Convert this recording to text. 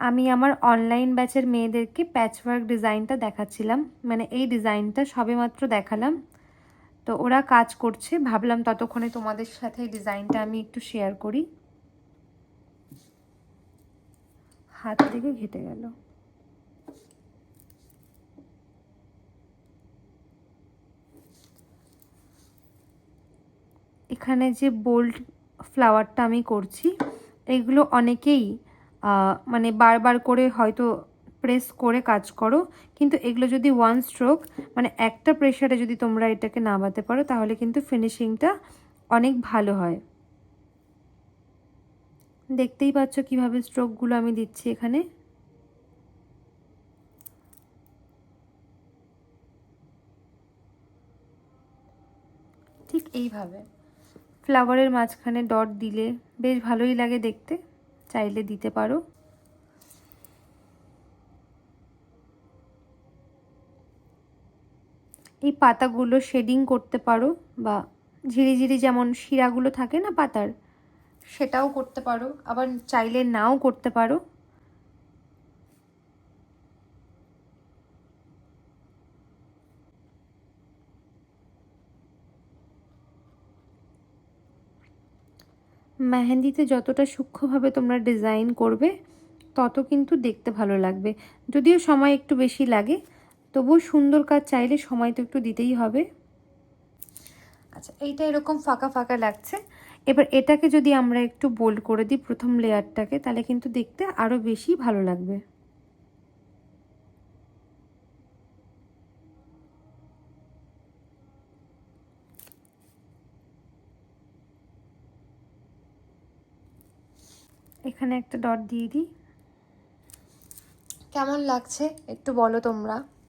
আমি আমার অনলাইন ব্যাচের মেয়েদেরকে প্যাচওয়ার্ক ডিজাইনটা দেখাচ্ছিলাম, মানে এই ডিজাইনটা সবেমাত্র দেখালাম। তো ওরা কাজ করছে, ভাবলাম ততক্ষণে তোমাদের সাথে এই ডিজাইনটা আমি একটু শেয়ার করি। হাত থেকে ঘেটে গেল। এখানে যে বোল্ড ফ্লাওয়ারটা আমি করছি, এগুলো অনেকেই মানে বারবার করে হয়তো প্রেস করে কাজ করো, কিন্তু এগুলো যদি ওয়ান স্ট্রোক মানে একটা প্রেসারে যদি তোমরা এটাকে নামাতে পারো তাহলে কিন্তু ফিনিশিংটা অনেক ভালো হয়। দেখতেই পাচ্ছ কিভাবে স্ট্রোকগুলো আমি দিচ্ছি এখানে। ঠিক এইভাবে ফ্লাওয়ারের মাঝখানে ডট দিলে বেশ ভালোই লাগে দেখতে, চাইলে দিতে পারো। এই পাতাগুলো শেডিং করতে পারো, বা ঝিরিঝিরি যেমন শিরাগুলো থাকে না পাতার, সেটাও করতে পারো, আবার চাইলে নাও করতে পারো। মেহেন্দিতে যতটা সূক্ষ্মভাবে তোমরা ডিজাইন করবে তত কিন্তু দেখতে ভালো লাগবে। যদিও সময় একটু বেশি লাগে, তবুও সুন্দর কাজ চাইলে সময় তো একটু দিতেই হবে। আচ্ছা, এইটা এরকম ফাঁকা ফাঁকা লাগছে। এবার এটাকে যদি আমরা একটু বোল্ড করে দিই প্রথম লেয়ারটাকে, তাহলে কিন্তু দেখতে আরও বেশি ভালো লাগবে। এখানে একটা ডট দিয়ে দিই। কেমন লাগছে একটু বলো তোমরা।